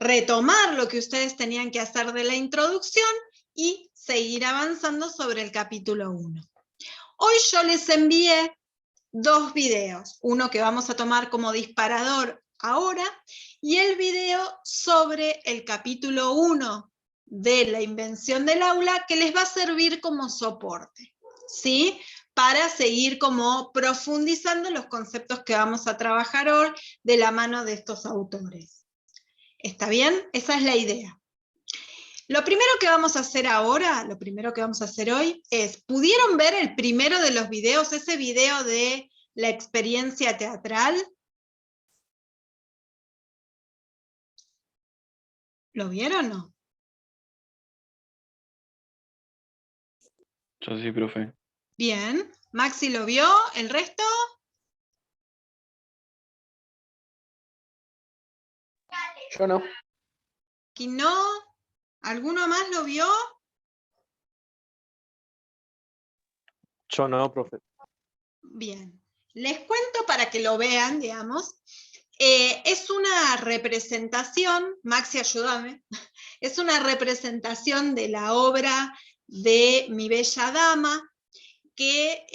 retomar lo que ustedes tenían que hacer de la introducción y seguir avanzando sobre el capítulo 1. Hoy yo les envié 2 videos, uno que vamos a tomar como disparador ahora, y el video sobre el capítulo 1 de la invención del aula, que les va a servir como soporte, ¿sí? Para seguir como profundizando los conceptos que vamos a trabajar hoy de la mano de estos autores. ¿Está bien? Esa es la idea. Lo primero que vamos a hacer ahora, lo primero que vamos a hacer hoy es, ¿pudieron ver el primero de los videos, ese video de la experiencia teatral? ¿Lo vieron o no? Yo sí, profe. Bien. ¿Maxi lo vio? ¿El resto? Yo no. ¿Quién no? ¿Alguno más lo vio? Yo no, profe. Bien. Les cuento para que lo vean, digamos. Es una representación, Maxi, ayúdame, es una representación de la obra de Mi Bella Dama, que,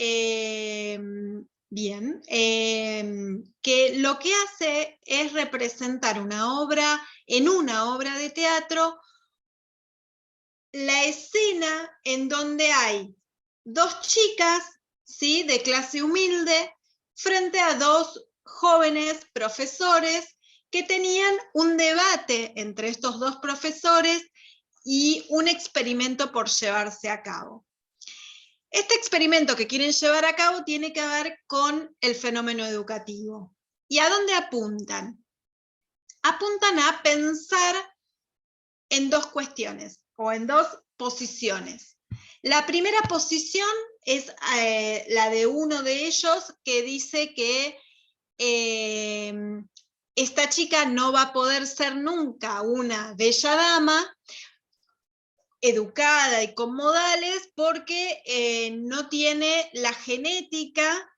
que lo que hace es representar en una obra de teatro, la escena en donde hay 2 chicas, ¿sí?, de clase humilde, frente a 2 jóvenes profesores que tenían un debate entre estos 2 profesores y un experimento por llevarse a cabo. Este experimento que quieren llevar a cabo tiene que ver con el fenómeno educativo. ¿Y a dónde apuntan? Apuntan a pensar en 2 cuestiones, o en 2 posiciones. La primera posición es la de uno de ellos, que dice que esta chica no va a poder ser nunca una bella dama, educada y con modales, porque no tiene la genética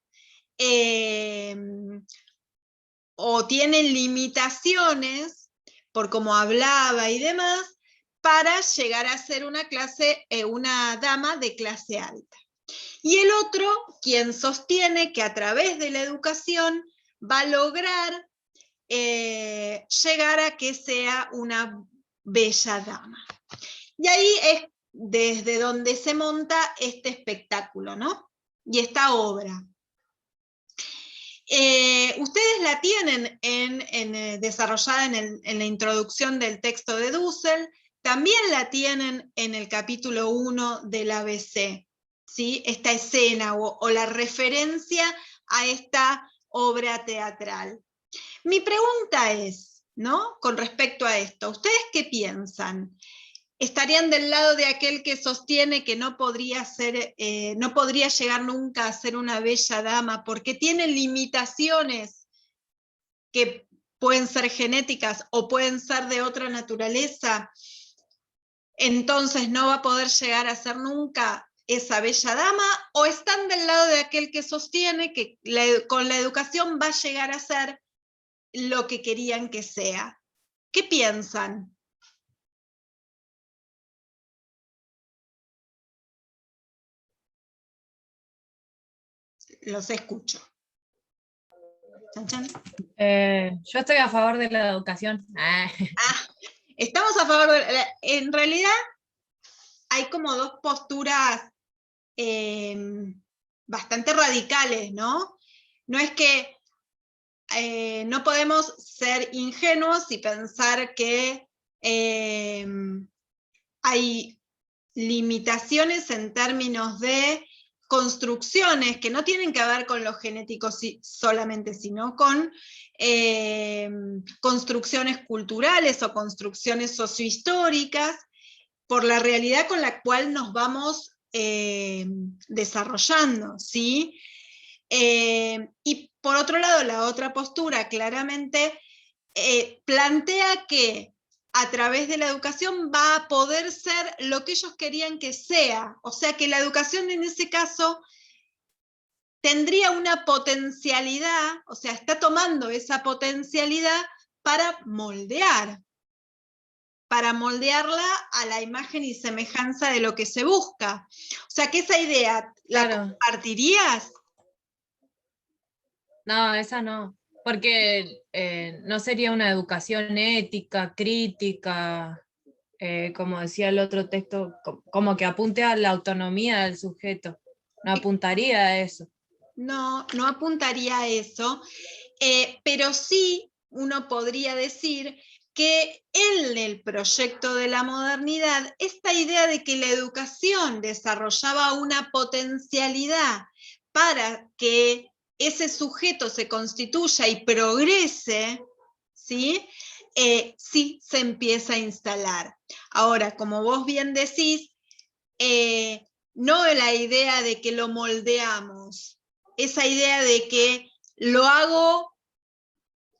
o tiene limitaciones por cómo hablaba y demás, para llegar a ser una dama de clase alta. Y el otro, quien sostiene que a través de la educación va a lograr llegar a que sea una bella dama. Y ahí es desde donde se monta este espectáculo, ¿no? Y esta obra. Ustedes la tienen desarrollada en la introducción del texto de Dussel, también la tienen en el capítulo 1 del ABC, ¿sí? Esta escena o la referencia a esta obra teatral. Mi pregunta es, ¿no?, con respecto a esto, ¿ustedes qué piensan? ¿Estarían del lado de aquel que sostiene que no podría llegar nunca a ser una bella dama porque tiene limitaciones que pueden ser genéticas o pueden ser de otra naturaleza? Entonces no va a poder llegar a ser nunca esa bella dama, ¿o están del lado de aquel que sostiene que con la educación va a llegar a ser lo que querían que sea? ¿Qué piensan? Los escucho. ¿Chan, chan? Yo estoy a favor de la educación. Estamos a favor en realidad hay como 2 posturas bastante radicales, ¿no? No es que no podemos ser ingenuos y pensar que hay limitaciones en términos de construcciones que no tienen que ver con lo genético solamente, sino con construcciones culturales o construcciones sociohistóricas, por la realidad con la cual nos vamos desarrollando, ¿sí? Y por otro lado, la otra postura claramente plantea que a través de la educación va a poder ser lo que ellos querían que sea. O sea que la educación en ese caso tendría una potencialidad, o sea, está tomando esa potencialidad para moldear. para moldearla a la imagen y semejanza de lo que se busca. O sea, que esa idea, ¿la compartirías? No, esa no, porque no sería una educación ética, crítica, como decía el otro texto, como que apunte a la autonomía del sujeto, no apuntaría a eso. No, no apuntaría a eso, pero sí uno podría decir que en el proyecto de la modernidad, esta idea de que la educación desarrollaba una potencialidad para que ese sujeto se constituya y progrese, ¿sí? Sí se empieza a instalar. Ahora, como vos bien decís, no la idea de que lo moldeamos, esa idea de que lo hago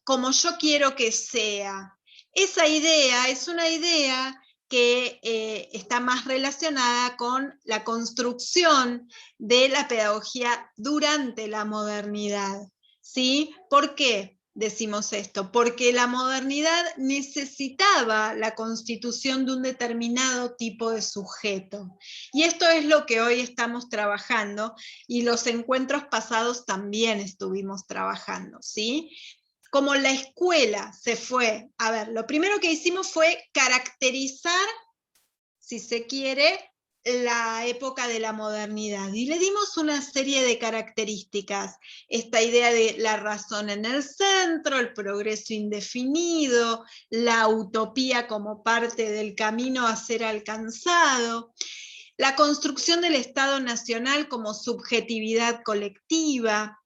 como yo quiero que sea. Esa idea es una idea que está más relacionada con la construcción de la pedagogía durante la modernidad. ¿Sí? ¿Por qué decimos esto? Porque la modernidad necesitaba la constitución de un determinado tipo de sujeto. Y esto es lo que hoy estamos trabajando, y los encuentros pasados también estuvimos trabajando, ¿sí? Como la escuela se fue, a ver, lo primero que hicimos fue caracterizar, si se quiere, la época de la modernidad, y le dimos una serie de características, esta idea de la razón en el centro, el progreso indefinido, la utopía como parte del camino a ser alcanzado, la construcción del Estado Nacional como subjetividad colectiva,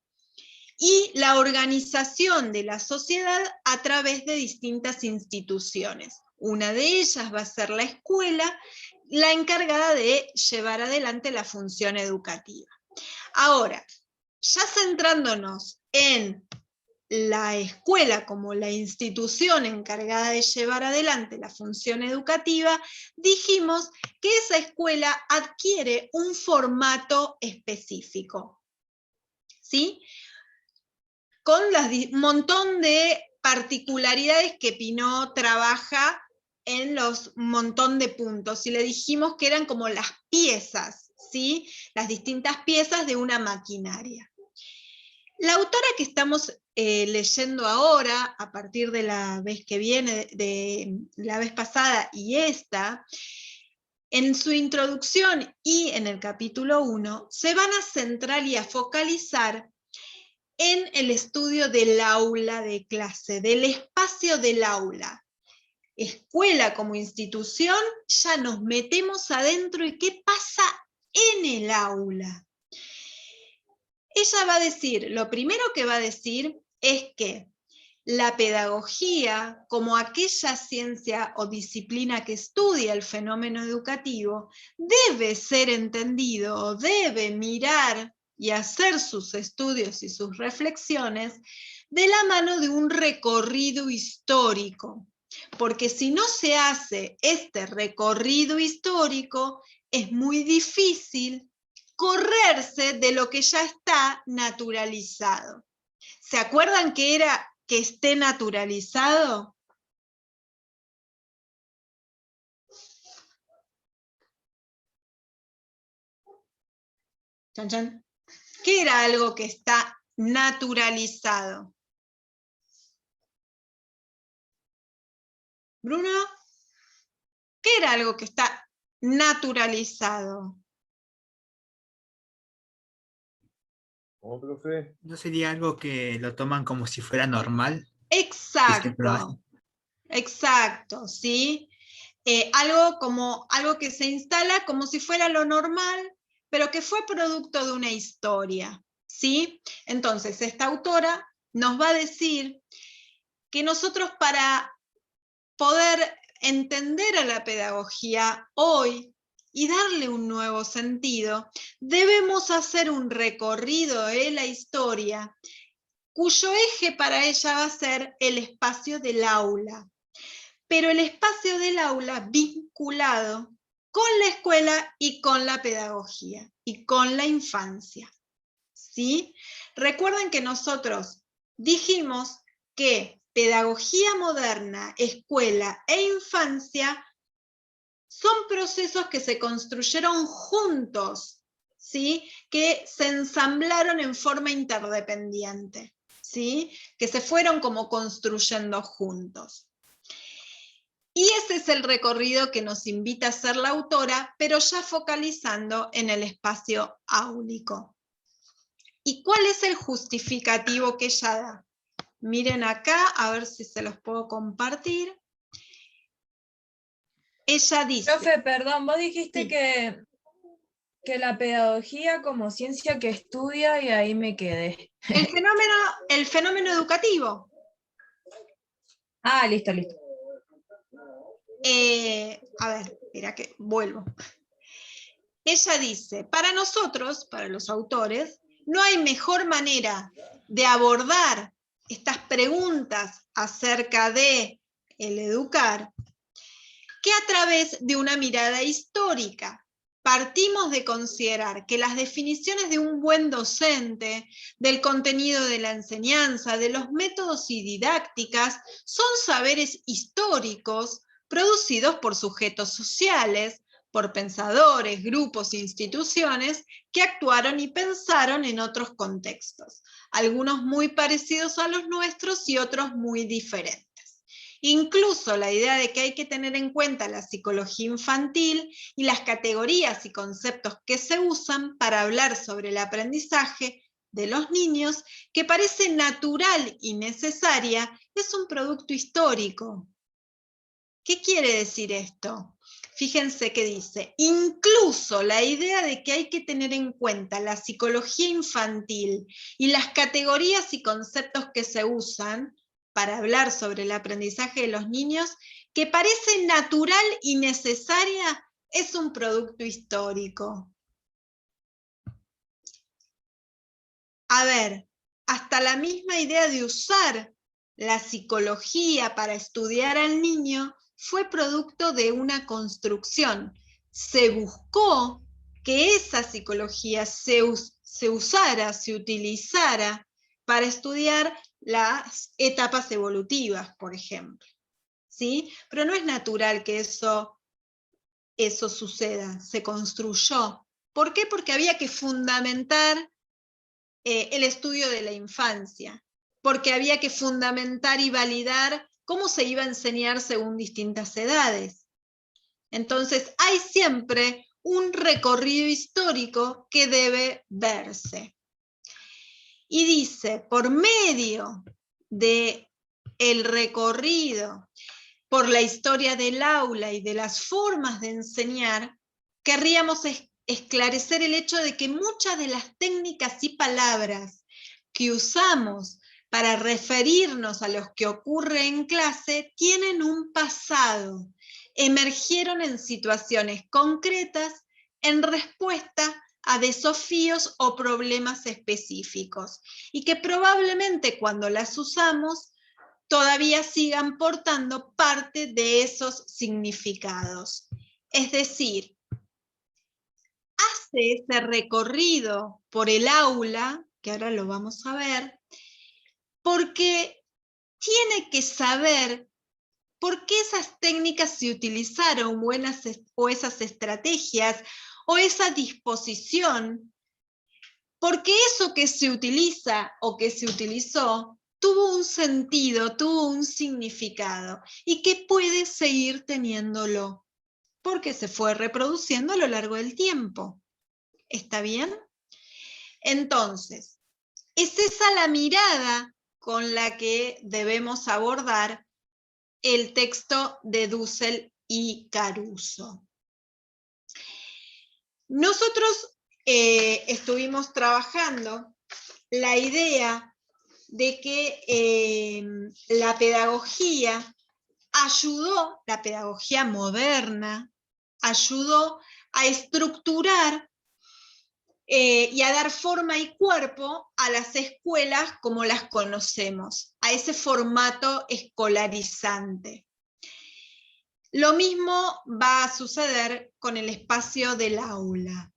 y la organización de la sociedad a través de distintas instituciones. Una de ellas va a ser la escuela, la encargada de llevar adelante la función educativa. Ahora, ya centrándonos en la escuela como la institución encargada de llevar adelante la función educativa, dijimos que esa escuela adquiere un formato específico, ¿sí? Con un montón de particularidades que Pinot trabaja en los montón de puntos, y le dijimos que eran como las piezas, ¿sí? Las distintas piezas de una maquinaria. La autora que estamos leyendo ahora, a partir de la vez que viene, de la vez pasada y esta, en su introducción y en el capítulo 1, se van a centrar y a focalizar en el estudio del aula de clase, del espacio del aula. Escuela como institución, ya nos metemos adentro, y qué pasa en el aula. Ella va a decir, lo primero que va a decir es que la pedagogía, como aquella ciencia o disciplina que estudia el fenómeno educativo, debe ser entendido, o debe mirar y hacer sus estudios y sus reflexiones de la mano de un recorrido histórico. Porque si no se hace este recorrido histórico, es muy difícil correrse de lo que ya está naturalizado. ¿Se acuerdan que era que esté naturalizado? Chan, chan. ¿Qué era algo que está naturalizado? Bruno, ¿qué era algo que está naturalizado? ¿Cómo, profe? ¿No sería algo que lo toman como si fuera normal? Exacto, exacto, ¿sí? Algo que se instala como si fuera lo normal, pero que fue producto de una historia, ¿sí? Entonces, esta autora nos va a decir que nosotros, para poder entender a la pedagogía hoy y darle un nuevo sentido, debemos hacer un recorrido en la historia, cuyo eje para ella va a ser el espacio del aula. Pero el espacio del aula vinculado con la escuela y con la pedagogía y con la infancia, ¿sí? Recuerden que nosotros dijimos que pedagogía moderna, escuela e infancia son procesos que se construyeron juntos, ¿sí? Que se ensamblaron en forma interdependiente, ¿sí? Que se fueron como construyendo juntos. Y ese es el recorrido que nos invita a hacer la autora, pero ya focalizando en el espacio áulico. ¿Y cuál es el justificativo que ella da? Miren acá, a ver si se los puedo compartir. Ella dice... Profe, perdón, vos dijiste Sí. que la pedagogía como ciencia que estudia, y ahí me quedé. El fenómeno educativo. Ah, listo, listo. A ver, mira que vuelvo. Ella dice, para nosotros, para los autores, no hay mejor manera de abordar estas preguntas acerca de el educar que a través de una mirada histórica. Partimos de considerar que las definiciones de un buen docente, del contenido de la enseñanza, de los métodos y didácticas, son saberes históricos producidos por sujetos sociales, por pensadores, grupos e instituciones que actuaron y pensaron en otros contextos, algunos muy parecidos a los nuestros y otros muy diferentes. Incluso la idea de que hay que tener en cuenta la psicología infantil y las categorías y conceptos que se usan para hablar sobre el aprendizaje de los niños, que parece natural y necesaria, es un producto histórico. ¿Qué quiere decir esto? Fíjense que dice, incluso la idea de que hay que tener en cuenta la psicología infantil y las categorías y conceptos que se usan para hablar sobre el aprendizaje de los niños, que parece natural y necesaria, es un producto histórico. A ver, hasta la misma idea de usar la psicología para estudiar al niño fue producto de una construcción. Se buscó que esa psicología se usara, se utilizara para estudiar las etapas evolutivas, por ejemplo. ¿Sí? Pero no es natural que eso suceda, se construyó. ¿Por qué? Porque había que fundamentar el estudio de la infancia, porque había que fundamentar y validar cómo se iba a enseñar según distintas edades. Entonces, hay siempre un recorrido histórico que debe verse. Y dice, por medio del recorrido, por la historia del aula y de las formas de enseñar, querríamos esclarecer el hecho de que muchas de las técnicas y palabras que usamos para referirnos a lo que ocurre en clase tienen un pasado, emergieron en situaciones concretas en respuesta a desafíos o problemas específicos, y que probablemente cuando las usamos todavía sigan portando parte de esos significados. Es decir, hace ese recorrido por el aula, que ahora lo vamos a ver, porque tiene que saber por qué esas técnicas se utilizaron o esas estrategias o esa disposición, porque eso que se utiliza o que se utilizó tuvo un sentido, tuvo un significado y que puede seguir teniéndolo, porque se fue reproduciendo a lo largo del tiempo. ¿Está bien? Entonces, es esa la mirada con la que debemos abordar el texto de Dussel y Caruso. Nosotros estuvimos trabajando la idea de que la pedagogía moderna, ayudó a estructurar y a dar forma y cuerpo a las escuelas como las conocemos, a ese formato escolarizante. Lo mismo va a suceder con el espacio del aula.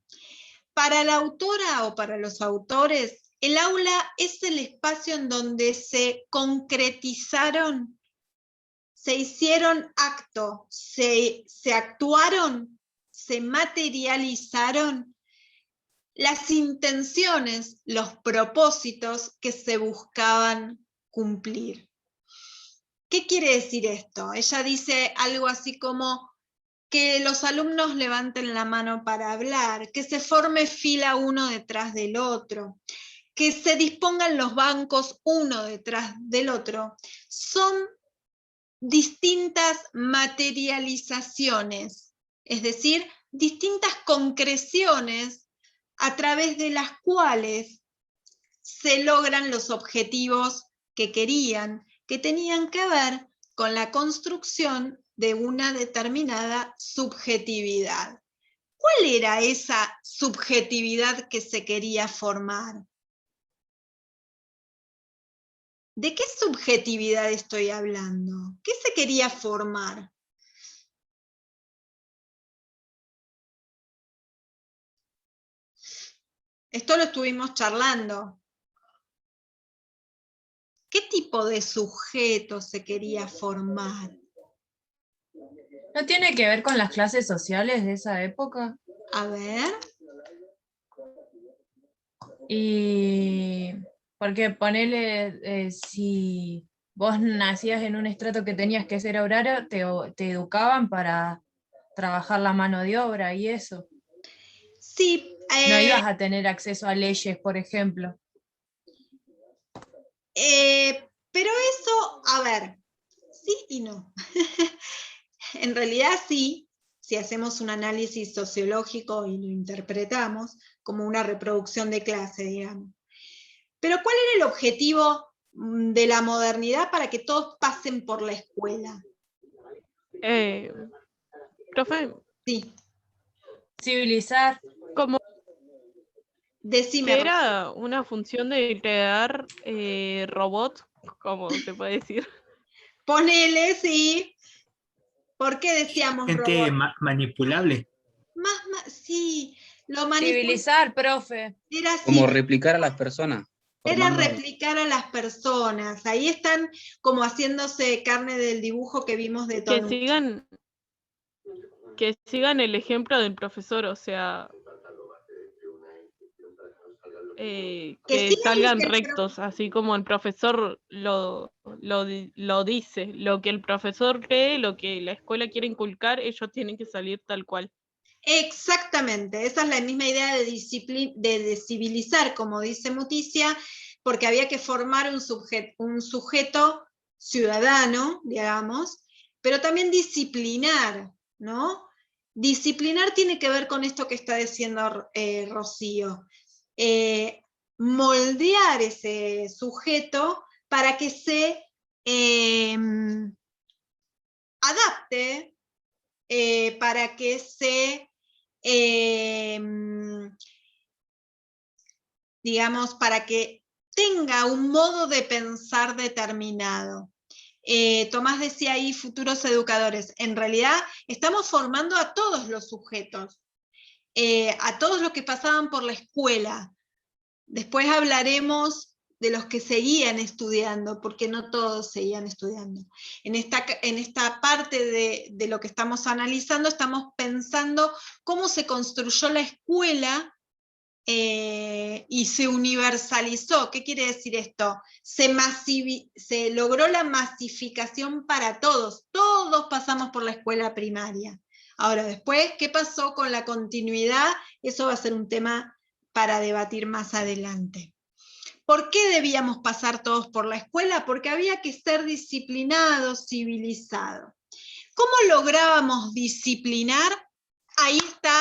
Para la autora o para los autores, el aula es el espacio en donde se concretizaron, se hicieron actos, se actuaron, se materializaron las intenciones, los propósitos que se buscaban cumplir. ¿Qué quiere decir esto? Ella dice algo así como que los alumnos levanten la mano para hablar, que se forme fila uno detrás del otro, que se dispongan los bancos uno detrás del otro. Son distintas materializaciones, es decir, distintas concreciones a través de las cuales se logran los objetivos que querían, que tenían que ver con la construcción de una determinada subjetividad. ¿Cuál era esa subjetividad que se quería formar? ¿De qué subjetividad estoy hablando? ¿Qué se quería formar? Esto lo estuvimos charlando. ¿Qué tipo de sujeto se quería formar? ¿No tiene que ver con las clases sociales de esa época? A ver. Y porque ponele, si vos nacías en un estrato que tenías que ser obrero, te educaban para trabajar la mano de obra y eso. Sí. No ibas a tener acceso a leyes, por ejemplo. Pero eso, a ver, sí y no. En realidad sí, si hacemos un análisis sociológico y lo interpretamos como una reproducción de clase, digamos. Pero ¿cuál era el objetivo de la modernidad para que todos pasen por la escuela? Profe, Sí, Civilizar. como decime. que era una función de crear robots, ¿cómo se puede decir? Ponele, sí. ¿Por qué decíamos Gente robot? manipulable. Sí, lo Civilizar, profe. era Como replicar a las personas. Era formando- replicar a las personas. Ahí están como haciéndose carne del dibujo que vimos de Tonucci. Que sigan el ejemplo del profesor, o sea, Que que sigan salgan el rectos, así como el profesor lo dice, lo que el profesor cree, lo que la escuela quiere inculcar, ellos tienen que salir tal cual. Exactamente, esa es la misma idea de civilizar, como dice Muticia, porque había que formar un sujeto ciudadano, digamos, pero también disciplinar, ¿no? Disciplinar tiene que ver con esto que está diciendo Rocío. Moldear ese sujeto para que se adapte, para que se digamos, para que tenga un modo de pensar determinado. Tomás decía ahí futuros educadores. En realidad estamos formando a todos los sujetos, a todos los que pasaban por la escuela. Después hablaremos de los que seguían estudiando, porque no todos seguían estudiando. En esta parte de lo que estamos analizando, estamos pensando cómo se construyó la escuela y se universalizó. ¿Qué quiere decir esto? Se logró la masificación para todos. Todos pasamos por la escuela primaria. Ahora, después, ¿qué pasó con la continuidad? Eso va a ser un tema para debatir más adelante. ¿Por qué debíamos pasar todos por la escuela? Porque había que ser disciplinados, civilizados. ¿Cómo lográbamos disciplinar? Ahí está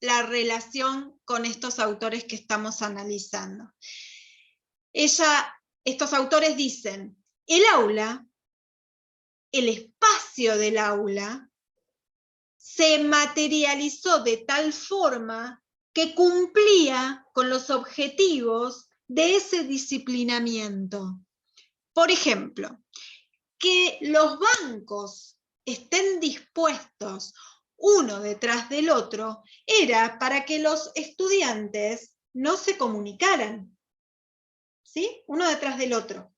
la relación con estos autores que estamos analizando. Estos autores dicen, el aula, el espacio del aula, se materializó de tal forma que cumplía con los objetivos de ese disciplinamiento. Por ejemplo, que los bancos estén dispuestos uno detrás del otro, era para que los estudiantes no se comunicaran. ¿sí? Uno detrás del otro.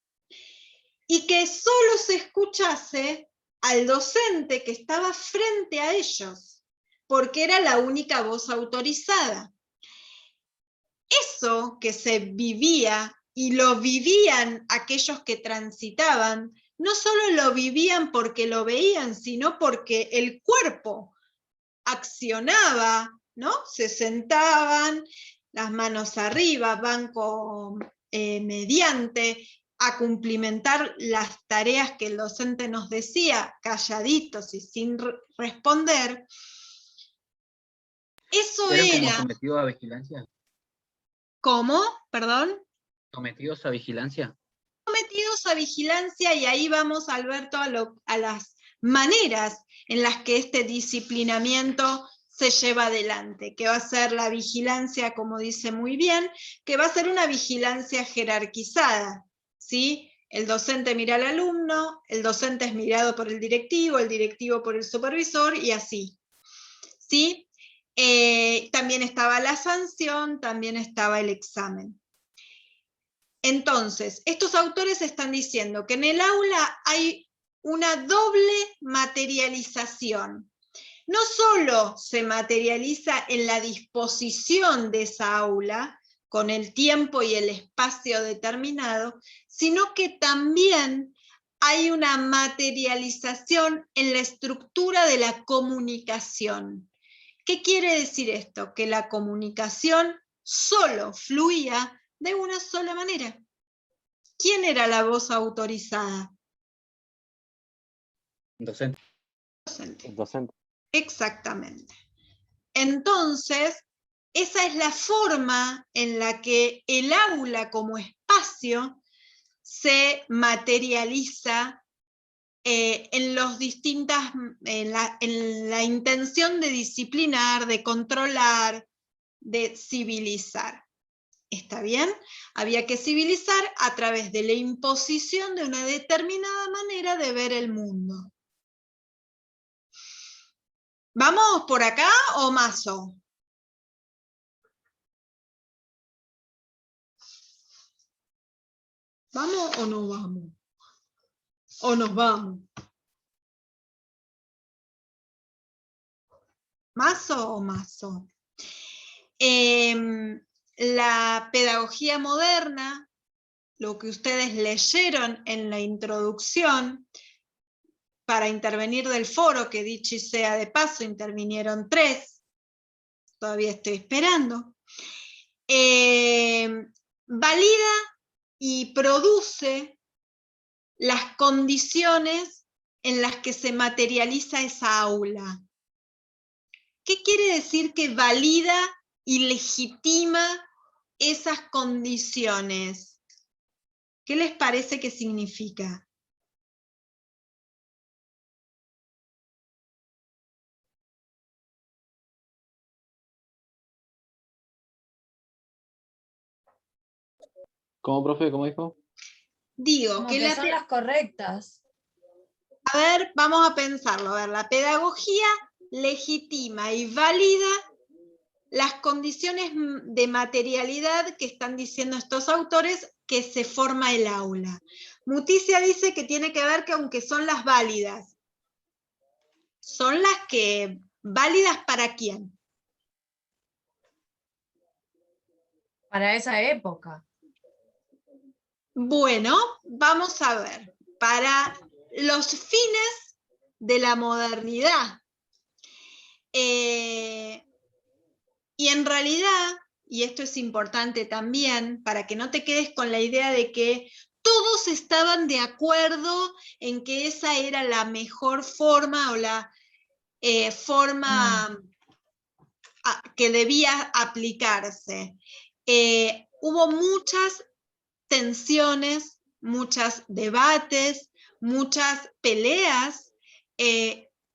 Y que solo se escuchase al docente que estaba frente a ellos, porque era la única voz autorizada. Eso que se vivía y lo vivían aquellos que transitaban, no solo lo vivían porque lo veían, sino porque el cuerpo accionaba, ¿no? Se sentaban, las manos arriba, banco mediante, a cumplimentar las tareas que el docente nos decía, calladitos y sin responder. Eso ¿Eran como era... sometidos a vigilancia? ¿Cómo? ¿Perdón? ¿Sometidos a vigilancia? Sometidos a vigilancia, y ahí vamos, Alberto, a las maneras en las que este disciplinamiento se lleva adelante, que va a ser la vigilancia, como dice muy bien, que va a ser una vigilancia jerarquizada, ¿sí? El docente mira al alumno, el docente es mirado por el directivo por el supervisor, y así, ¿sí? También estaba la sanción, también estaba el examen. Entonces, estos autores están diciendo que en el aula hay una doble materialización. No solo se materializa en la disposición de esa aula, con el tiempo y el espacio determinado, sino que también hay una materialización en la estructura de la comunicación. ¿Qué quiere decir esto? Que la comunicación solo fluía de una sola manera. ¿Quién era la voz autorizada? Docente. El docente. Exactamente. Entonces, esa es la forma en la que el aula como espacio se materializa en la intención de disciplinar, de controlar, de civilizar. ¿Está bien? Había que civilizar a través de la imposición de una determinada manera de ver el mundo. ¿Vamos por acá o mazo? ¿Vamos o no vamos? ¿O nos vamos? ¿Mazo o mazo? La pedagogía moderna, lo que ustedes leyeron en la introducción, para intervenir del foro, que dicho sea de paso, intervinieron 3, todavía estoy esperando, valida y produce las condiciones en las que se materializa esa aula. ¿Qué quiere decir que valida y legitima esas condiciones? ¿Qué les parece que significa? ¿Cómo, profe? ¿Cómo dijo? Digo, Como que que son las correctas. A ver, vamos a pensarlo. A ver, la pedagogía legitima y valida las condiciones de materialidad que están diciendo estos autores que se forma el aula. Muticia dice que tiene que ver que aunque son las válidas, son las que válidas ¿para quién? Para esa época. Bueno, vamos a ver, para los fines de la modernidad. Y en realidad, y esto es importante también, para que no te quedes con la idea de que todos estaban de acuerdo en que esa era la mejor forma o la forma que debía aplicarse. Hubo muchas tensiones, muchos debates, muchas peleas,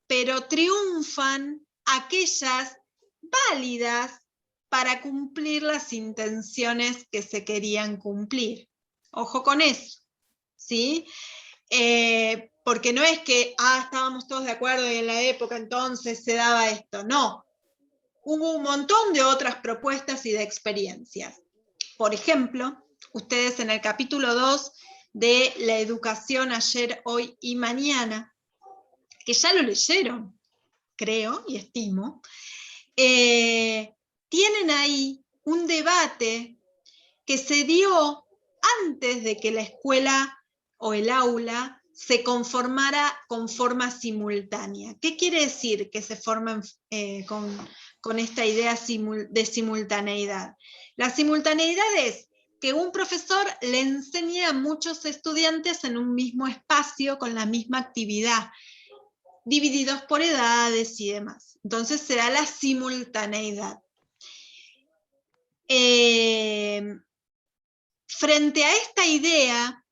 pero triunfan aquellas válidas para cumplir las intenciones que se querían cumplir. Ojo con eso, ¿sí? Porque no es que estábamos todos de acuerdo y en la época entonces se daba esto, no. Hubo un montón de otras propuestas y de experiencias. Por ejemplo, ustedes en el capítulo 2 de la educación ayer, hoy y mañana, que ya lo leyeron, creo y estimo, tienen ahí un debate que se dio antes de que la escuela o el aula se conformara con forma simultánea. ¿Qué quiere decir que se formen con esta idea de simultaneidad? La simultaneidad es que un profesor le enseñe a muchos estudiantes en un mismo espacio con la misma actividad, divididos por edades y demás. Entonces se da la simultaneidad. Frente a esta idea,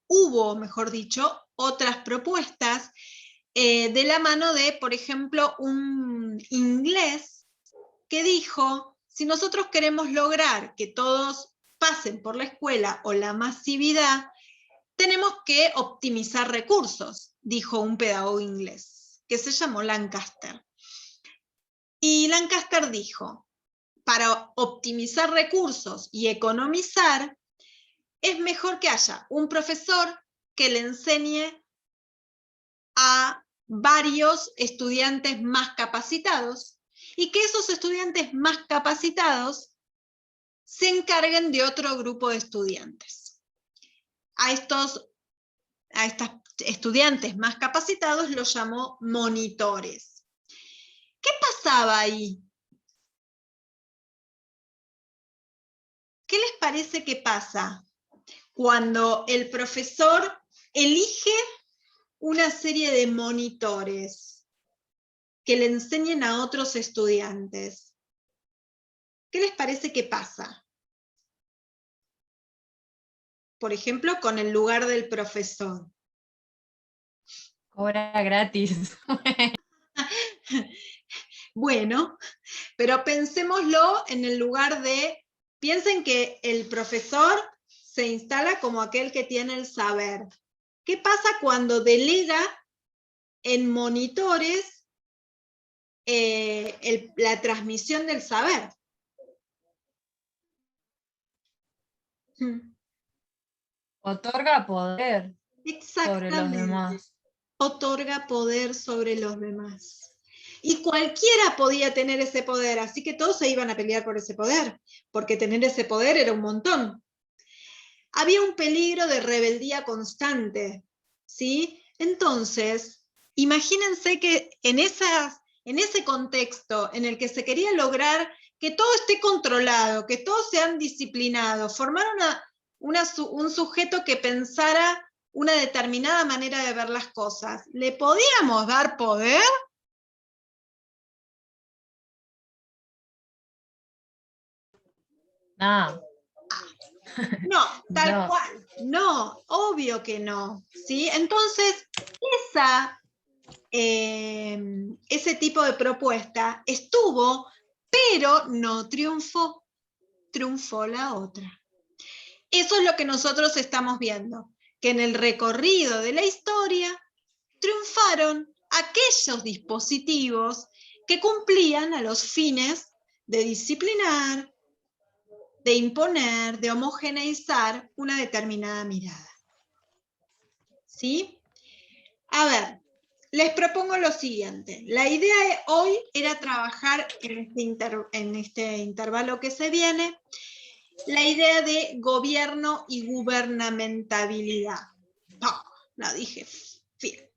hubo, mejor dicho, otras propuestas de la mano de, por ejemplo, un inglés que dijo, si nosotros queremos lograr que todos pasen por la escuela o la masividad, tenemos que optimizar recursos, dijo un pedagogo inglés, que se llamó Lancaster. Y Lancaster dijo, para optimizar recursos y economizar, es mejor que haya un profesor que le enseñe a varios estudiantes más capacitados y que esos estudiantes más capacitados se encarguen de otro grupo de estudiantes. A estos estudiantes más capacitados los llamó monitores. ¿Qué pasaba ahí? ¿Qué les parece que pasa cuando el profesor elige una serie de monitores que le enseñen a otros estudiantes? ¿Qué les parece que pasa? Por ejemplo, con el lugar del profesor. Cobra gratis. Bueno, pero pensémoslo en el lugar de, piensen que el profesor se instala como aquel que tiene el saber. ¿Qué pasa cuando delega en monitores la transmisión del saber? Otorga poder sobre los demás. Otorga poder sobre los demás. Y cualquiera podía tener ese poder, así que todos se iban a pelear por ese poder, porque tener ese poder era un montón. Había un peligro de rebeldía constante, ¿sí? Entonces, imagínense que en ese contexto en el que se quería lograr que todo esté controlado, que todos sean disciplinados, formar un sujeto que pensara una determinada manera de ver las cosas, ¿le podíamos dar poder? No. No, tal cual, no, obvio que no, ¿sí? Entonces, ese tipo de propuesta estuvo, pero no triunfó, triunfó la otra. Eso es lo que nosotros estamos viendo, que en el recorrido de la historia triunfaron aquellos dispositivos que cumplían a los fines de disciplinar, de imponer, de homogeneizar una determinada mirada. ¿Sí? A ver, les propongo lo siguiente. La idea de hoy era trabajar en este intervalo que se viene, la idea de gobierno y gubernamentabilidad. La dije bien.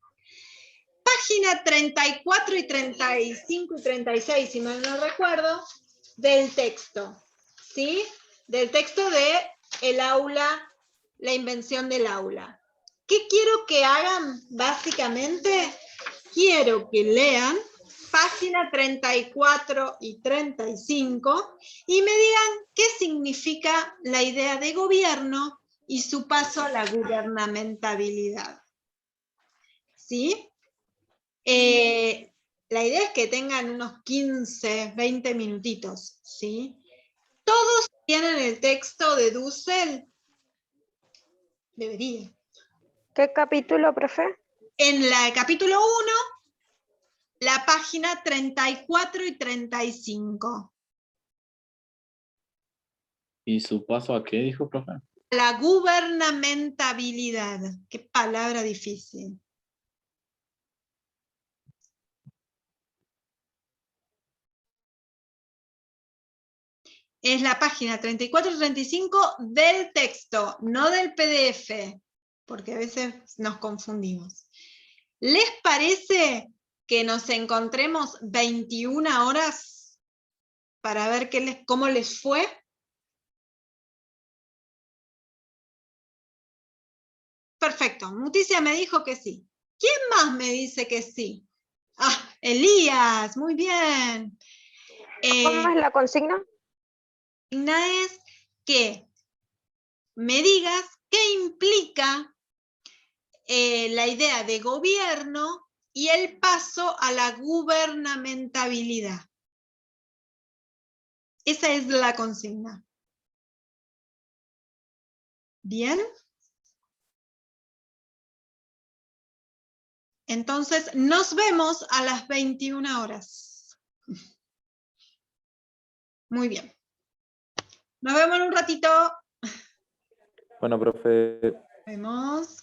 Página 34 y 35 y 36, si mal no recuerdo, del texto. ¿Sí? Del texto de el aula, la invención del aula. ¿Qué quiero que hagan básicamente? Quiero que lean página 34 y 35 y me digan qué significa la idea de gobierno y su paso a la gubernamentabilidad. ¿Sí? La idea es que tengan unos 15, 20 minutitos, ¿sí? ¿Todos tienen el texto de Dussel? Debería. ¿Qué capítulo, profe? En el capítulo 1, la página 34 y 35. ¿Y su paso a qué dijo, profe? La gubernamentabilidad. Qué palabra difícil. Es la página 34-35 del texto, no del PDF, porque a veces nos confundimos. ¿Les parece que nos encontremos 21 horas para ver cómo les fue? Perfecto, Muticia me dijo que sí. ¿Quién más me dice que sí? Ah, Elías, muy bien. ¿Cómo es la consigna? La consigna es que me digas qué implica la idea de gobierno y el paso a la gubernamentabilidad. Esa es la consigna. ¿Bien? Entonces, nos vemos a las 21 horas. Muy bien. Nos vemos en un ratito. Bueno, profe. Nos vemos.